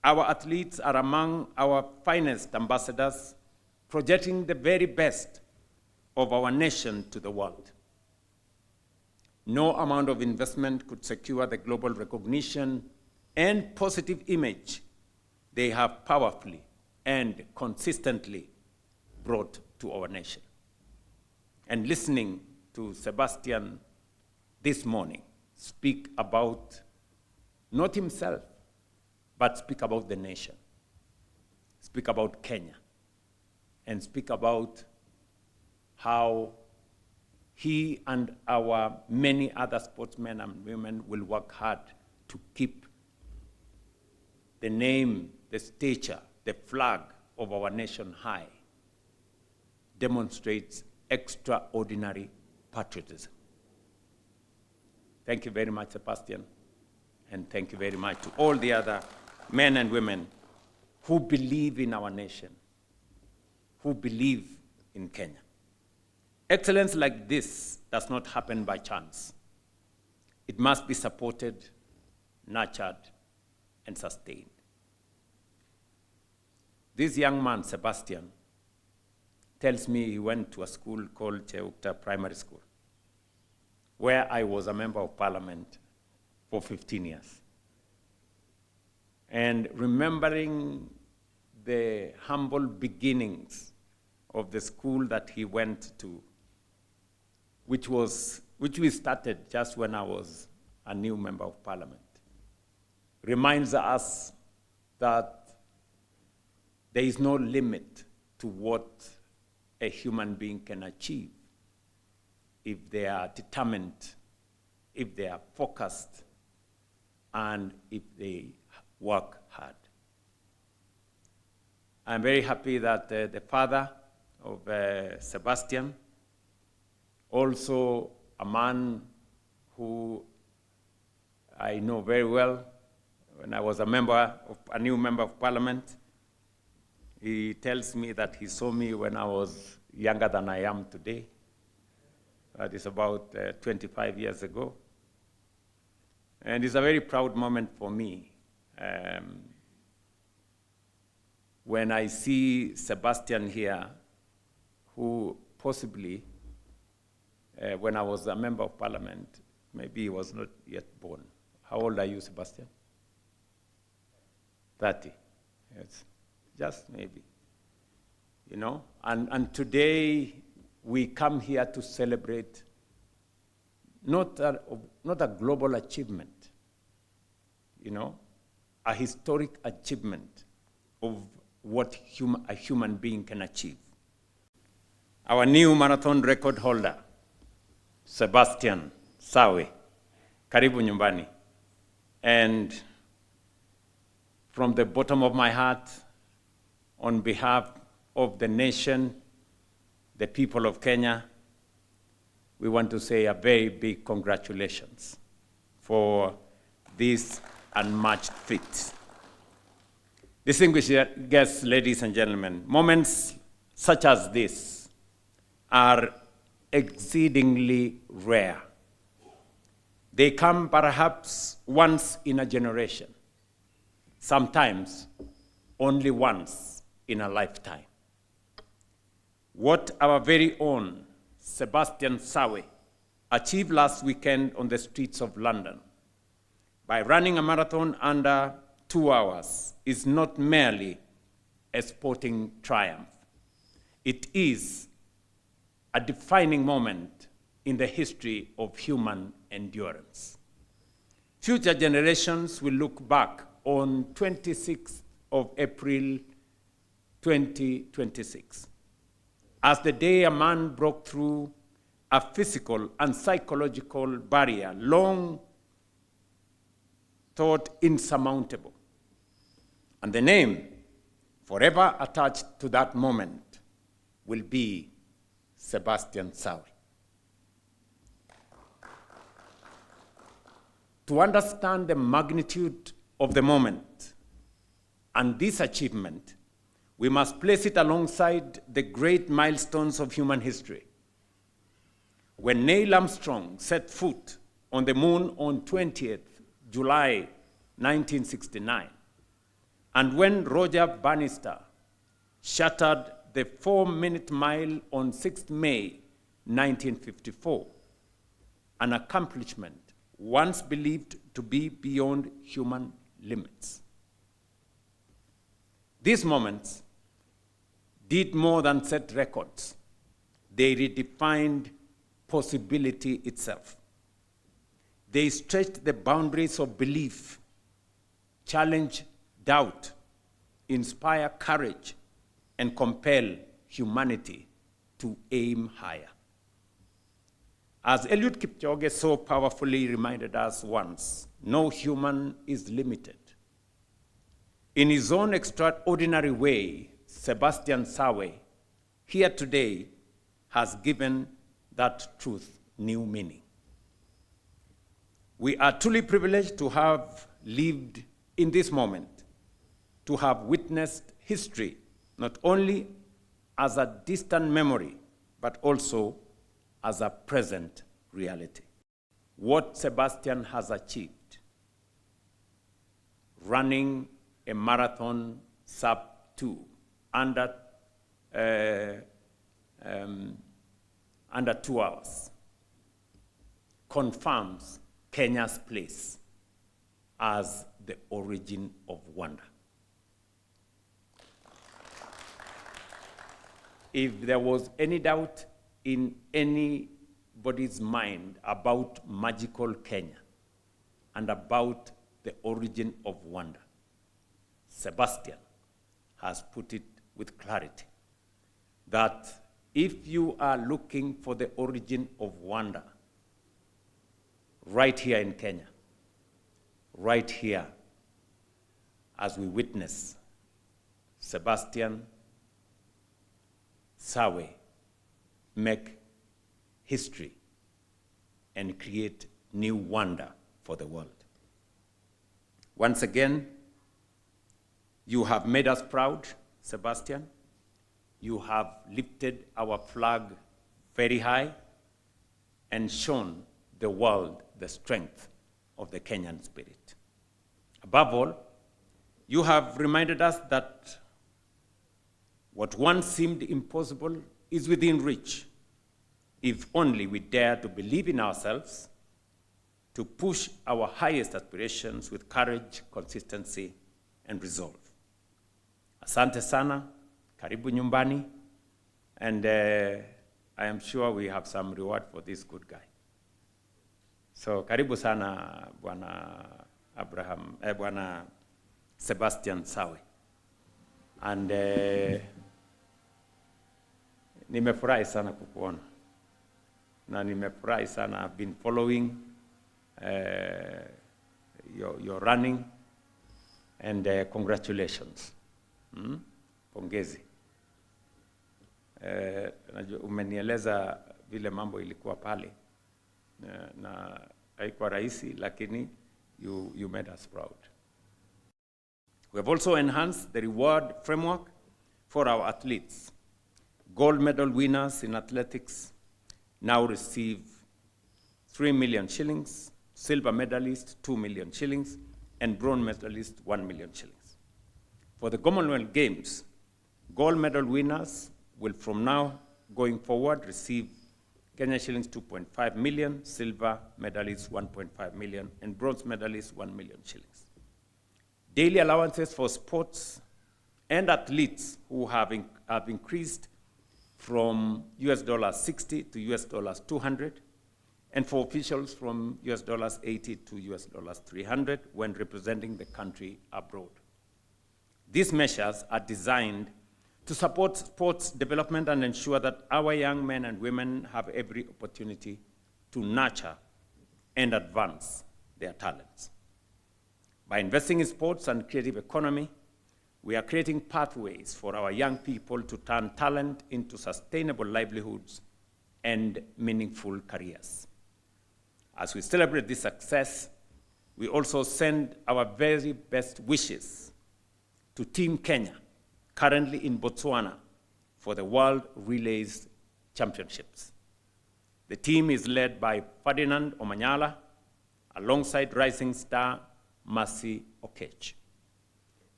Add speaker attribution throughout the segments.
Speaker 1: Our athletes are among our finest ambassadors, projecting the very best of our nation to the world. No amount of investment could secure the global recognition and positive image they have powerfully and consistently brought to our nation. And listening to Sebastian this morning speak about not himself, but speak about the nation, speak about Kenya, and speak about how he and our many other sportsmen and women will work hard to keep the name, the stature, the flag of our nation high, demonstrates extraordinary patriotism. Thank you very much, Sebastian, and thank you very much to all the other men and women who believe in our nation, who believe in Kenya. Excellence like this does not happen by chance. It must be supported, nurtured, and sustained. This young man, Sebastian, tells me he went to a school called Cheukta Primary School, where I was a member of parliament for 15 years. And remembering the humble beginnings of the school that he went to, which we started just when I was a new member of parliament, reminds us that there is no limit to what a human being can achieve if they are determined, if they are focused, and if they work hard. I'm very happy that the father of Sebastian, also a man who I know very well when I was a new member of parliament, he tells me that he saw me when I was younger than I am today. That is about 25 years ago. And it's a very proud moment for me when I see Sebastian here, who possibly, when I was a member of parliament, maybe he was not yet born. How old are you, Sebastian? 30. Yes. Just maybe, you know? And today, we come here to celebrate not a global achievement, you know, a historic achievement of what a human being can achieve. Our new marathon record holder, Sebastian Sawe, karibu nyumbani. And from the bottom of my heart, on behalf of the nation, the people of Kenya, we want to say a very big congratulations for this unmatched feat. Distinguished guests, ladies and gentlemen, moments such as this are exceedingly rare. They come perhaps once in a generation, sometimes only once in a lifetime. What our very own Sebastian Sawe achieved last weekend on the streets of London by running a marathon under 2 hours is not merely a sporting triumph. It is a defining moment in the history of human endurance. Future generations will look back on 26th of April 2026 as the day a man broke through a physical and psychological barrier long thought insurmountable. And the name forever attached to that moment will be Sebastian Sawe. To understand the magnitude of the moment and this achievement, we must place it alongside the great milestones of human history. When Neil Armstrong set foot on the moon on 20th July 1969, And when Roger Bannister shattered the 4-minute mile on 6th May 1954, an accomplishment once believed to be beyond human limits. These moments did more than set records. They redefined possibility itself. They stretched the boundaries of belief, challenged doubt, inspire courage, and compel humanity to aim higher. As Eliud Kipchoge so powerfully reminded us once, no human is limited. In his own extraordinary way, Sebastian Sawe, here today, has given that truth new meaning. We are truly privileged to have lived in this moment, to have witnessed history, not only as a distant memory, but also as a present reality. What Sebastian has achieved, running a marathon sub-2, under 2 hours, confirms Kenya's place as the origin of wonder. If there was any doubt in anybody's mind about magical Kenya and about the origin of wonder, Sebastian has put it with clarity that if you are looking for the origin of wonder, right here in Kenya, right here, as we witness Sebastian Sawe make history and create new wonder for the world. Once again, you have made us proud, Sebastian. You have lifted our flag very high and shown the world the strength of the Kenyan spirit. Above all, you have reminded us that what once seemed impossible is within reach, if only we dare to believe in ourselves, to push our highest aspirations with courage, consistency, and resolve. Asante sana, karibu nyumbani, and I am sure we have some reward for this good guy. So karibu sana, Bwana Sebastian Sawe. And nimefurahi sana kukuona. Na nimefurahi sana, I've been following your running, and congratulations. Pongezi. Umenieleza vile mambo ilikuwa pale na haikuwa rahisi, lakini you made us proud. We have also enhanced the reward framework for our athletes. Gold medal winners in athletics now receive 3 million shillings, silver medalists 2 million shillings, and bronze medalists 1 million shillings. For the Commonwealth Games, gold medal winners will from now going forward receive Kenya shillings 2.5 million, silver medalists 1.5 million, and bronze medalists 1 million shillings. Daily allowances for sports and athletes who have increased from $60 to $200, and for officials from $80 to $300 when representing the country abroad. These measures are designed to support sports development and ensure that our young men and women have every opportunity to nurture and advance their talents. By investing in sports and creative economy, we are creating pathways for our young people to turn talent into sustainable livelihoods and meaningful careers. As we celebrate this success, we also send our very best wishes to Team Kenya, currently in Botswana, for the World Relays Championships. The team is led by Ferdinand Omanyala, alongside rising star Mercy Okech.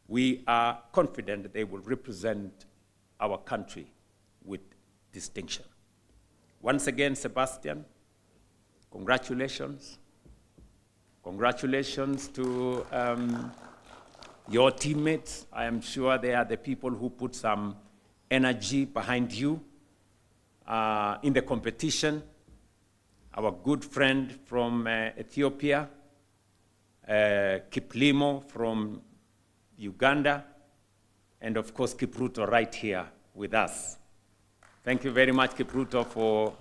Speaker 1: we are confident they will represent our country with distinction. Once again, Sebastian, congratulations. Congratulations to your teammates. I am sure they are the people who put some energy behind you in the competition. Our good friend from Ethiopia, Kiplimo from Uganda, and of course Kipruto right here with us. Thank you very much, Kipruto, for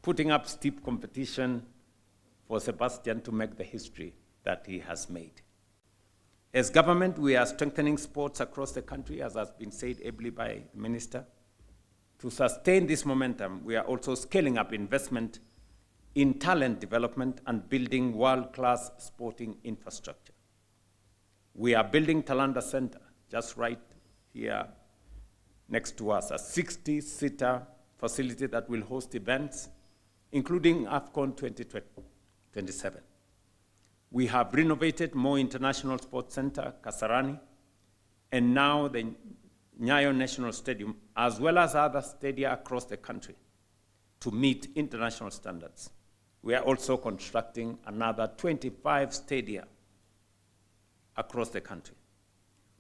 Speaker 1: putting up steep competition for Sebastian to make the history that he has made. As government, we are strengthening sports across the country, as has been said ably by the Minister. To sustain this momentum, we are also scaling up investment in talent development and building world-class sporting infrastructure. We are building Talanta Center, just right here next to us, a 60-seater facility that will host events, including AFCON 2027. We have renovated Moi International Sports Center, Kasarani, and now the Nyayo National Stadium, as well as other stadia across the country, to meet international standards. We are also constructing another 25 stadia across the country.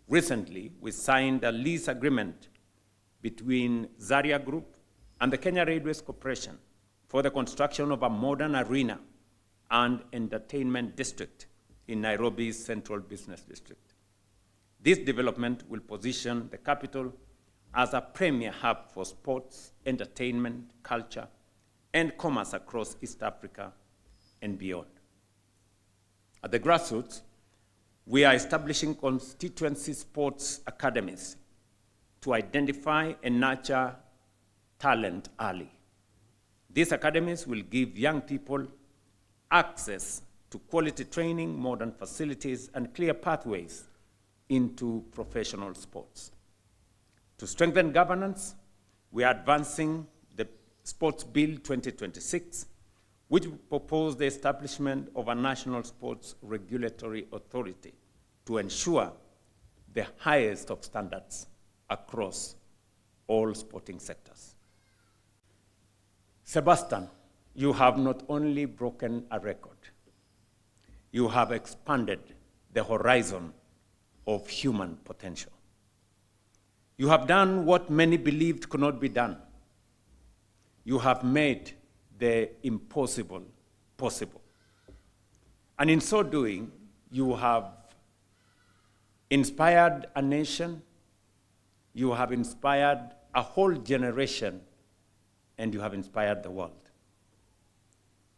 Speaker 1: Recently, we signed a lease agreement between Zaria Group and the Kenya Railways Corporation for the construction of a modern arena and entertainment district in Nairobi's Central Business District. This development will position the capital as a premier hub for sports, entertainment, culture, and commerce across East Africa and beyond. At the grassroots, we are establishing constituency sports academies to identify and nurture talent early. These academies will give young people access to quality training, modern facilities, and clear pathways into professional sports. To strengthen governance, we are advancing the Sports Bill 2026, which proposed the establishment of a national sports regulatory authority to ensure the highest of standards across all sporting sectors. Sebastian, you have not only broken a record, you have expanded the horizon of human potential. You have done what many believed could not be done. You have made the impossible possible. And in so doing, you have inspired a nation, you have inspired a whole generation, and you have inspired the world.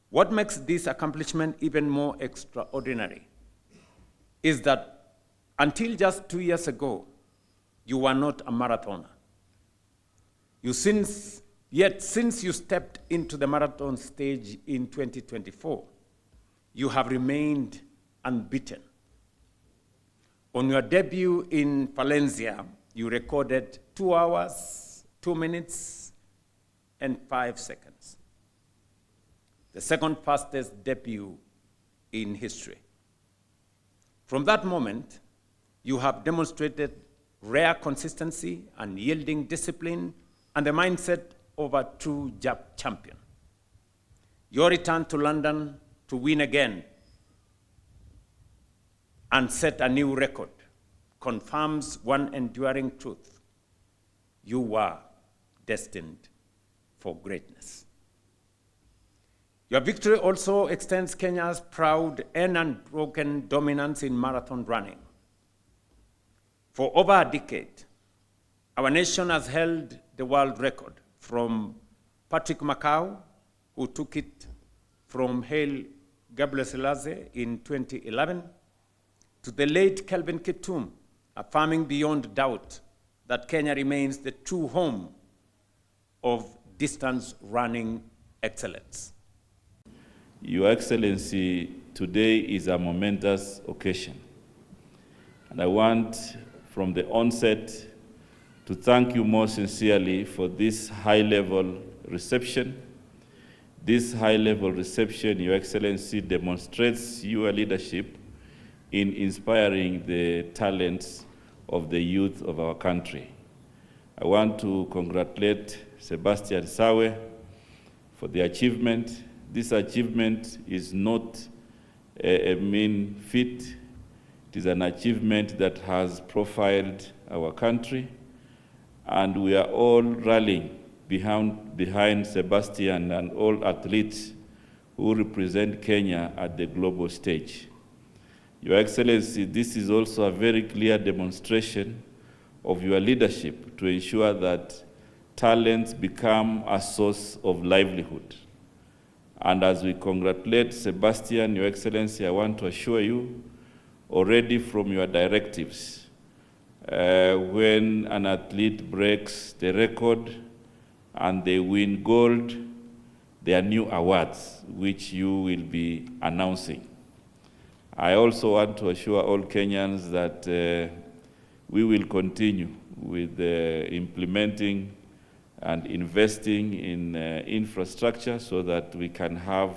Speaker 1: What makes this accomplishment even more extraordinary is that until just 2 years ago, you were not a marathoner. Yet since you stepped into the marathon stage in 2024, you have remained unbeaten. On your debut in Valencia, you recorded 2 hours, 2 minutes, and 5 seconds. The second fastest debut in history. From that moment, you have demonstrated rare consistency, unyielding discipline, and the mindset of a true champion. Your return to London to win again and set a new record confirms one enduring truth: you were destined for greatness. Your victory also extends Kenya's proud and unbroken dominance in marathon running. For over a decade, our nation has held the world record, from Patrick Macau, who took it from Haile Gebrselassie in 2011, to the late Kelvin Kiptum, affirming beyond doubt that Kenya remains the true home of distance running excellence.
Speaker 2: Your Excellency, today is a momentous occasion, and I want from the onset to thank you most sincerely for this high-level reception. This high-level reception, Your Excellency, demonstrates your leadership in inspiring the talents of the youth of our country. I want to congratulate Sebastian Sawe for the achievement. This achievement is not a mean feat. It is an achievement that has profiled our country, and we are all rallying behind Sebastian and all athletes who represent Kenya at the global stage. Your Excellency, this is also a very clear demonstration of your leadership to ensure that talents become a source of livelihood. And as we congratulate Sebastian, Your Excellency, I want to assure you, already from your directives, when an athlete breaks the record and they win gold, there are new awards which you will be announcing. I also want to assure all Kenyans that we will continue with implementing and investing in infrastructure so that we can have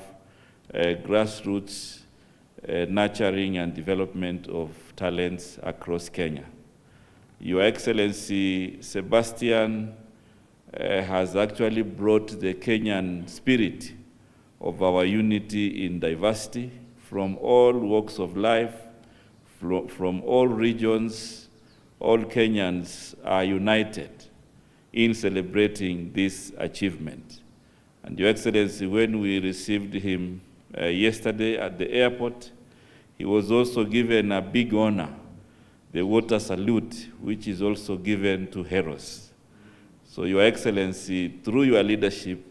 Speaker 2: grassroots nurturing and development of talents across Kenya. Your Excellency, Sebastian has actually brought the Kenyan spirit of our unity in diversity from all walks of life, from all regions. All Kenyans are united in celebrating this achievement. And Your Excellency, when we received him yesterday at the airport, he was also given a big honor, the water salute, which is also given to heroes. So Your Excellency, through your leadership,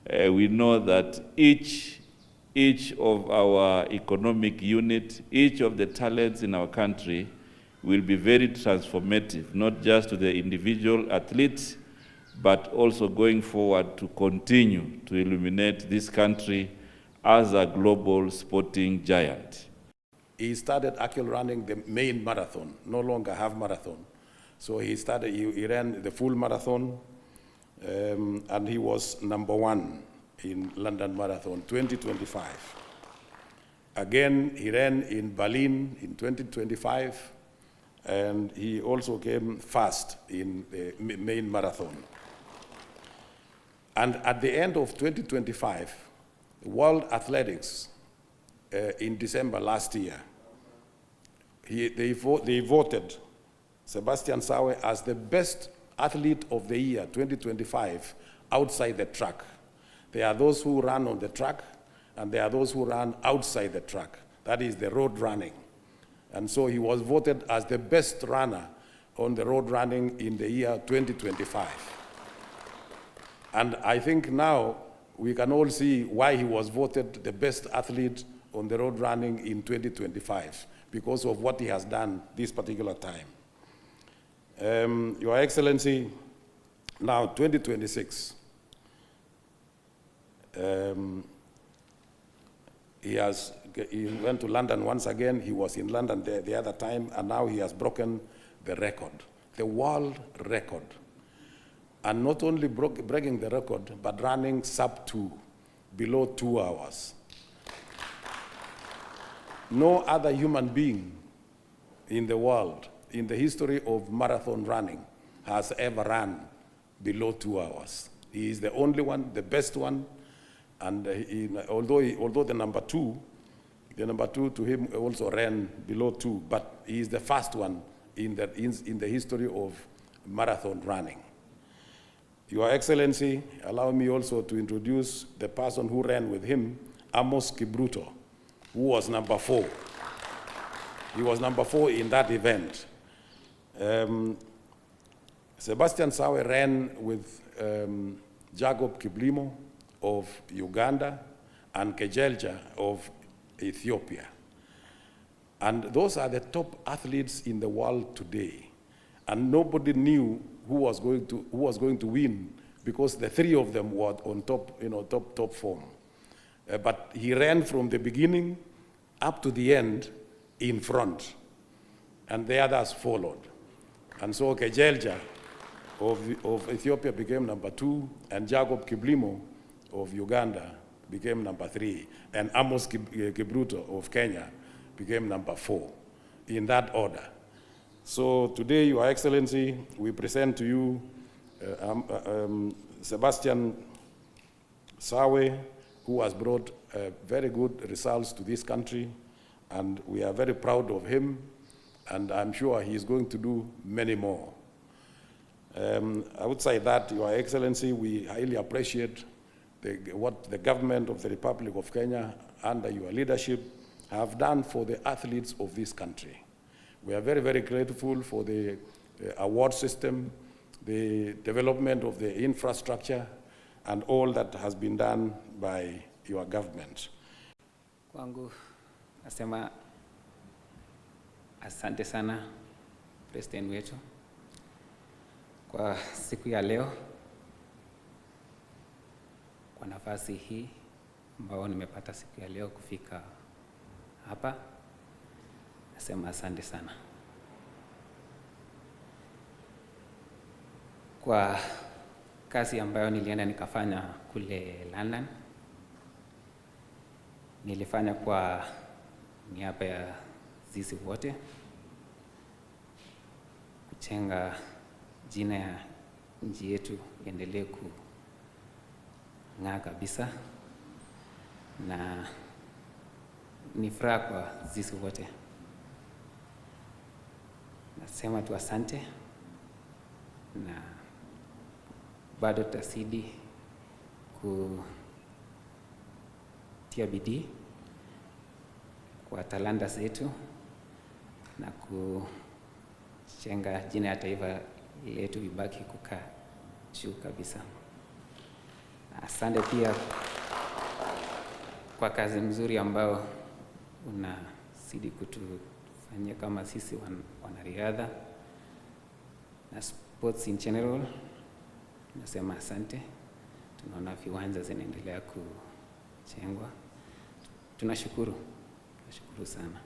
Speaker 2: we know that each of our economic unit, each of the talents in our country will be very transformative, not just to the individual athletes, but also going forward to continue to illuminate this country as a global sporting giant.
Speaker 3: He started actually running the main marathon, no longer half marathon. So he ran the full marathon, and he was #1 in London Marathon 2025. Again, he ran in Berlin in 2025, and he also came first in the main marathon. And at the end of 2025, World Athletics, in December last year, they voted Sebastian Sawe as the best athlete of the year 2025 outside the track. There are those who run on the track, and there are those who run outside the track. That is the road running. And so he was voted as the best runner on the road running in the year 2025. And I think now we can all see why he was voted the best athlete on the road running in 2025, because of what he has done this particular time. Your Excellency, now 2026, he went to London once again. He was in London the other time, and now he has broken the record, the world record. And not only breaking the record, but running sub-2, below 2 hours. No other human being in the world, in the history of marathon running, has ever run below 2 hours. He is the only one, the best one, and although the number two to him also ran below 2, but he is the first one in the history of marathon running. Your Excellency, allow me also to introduce the person who ran with him, Amos Kipruto, who was number 4. He was number 4 in that event. Sebastian Sawe ran with Jacob Kiplimo of Uganda and Kejelcha of Ethiopia. And those are the top athletes in the world today. And nobody knew who was going to win, because the 3 of them were on top form. But he ran from the beginning up to the end in front, and the others followed. And so Kejelcha of Ethiopia became number 2, and Jacob Kiplimo of Uganda became number 3, and Amos Kipruto of Kenya became number 4, in that order. So today, Your Excellency, we present to you Sebastian Sawe, who has brought very good results to this country, and we are very proud of him, and I'm sure he is going to do many more. I would say that, Your Excellency, we highly appreciate what the government of the Republic of Kenya, under your leadership, have done for the athletes of this country. We are very, very grateful for the award system, the development of the infrastructure, and all that has been done by your government.
Speaker 4: Kwangu nasema asante sana President wetu kwa siku ya leo, kwa nafasi hii ambao nimepata siku ya leo kufika hapa. Nasema asante sana. Kwa kazi ambayo nilienda nikafanya kule London, nilifanya kwa niaba ya sisi wote kujenga jina ya nchi yetu iendelee kung'aa kabisa, na ni furaha kwa sisi wote. Nasema tu asante, na bado tutazidi kutia bidii kwa talanta zetu na kujenga jina ya taifa letu ibaki kukaa juu kabisa. Asante pia kwa kazi mzuri ambao unazidi kutufanyia kama sisi wanariadha na sports in general. Nasema asante. Tunaona viwanja zinaendelea kujengwa. Tunashukuru sana.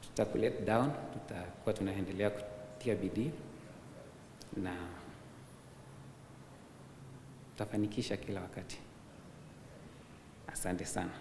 Speaker 4: Tutakulet down, tutakuwa tunaendelea kutia bidii na tutafanikisha kila wakati. Asante sana.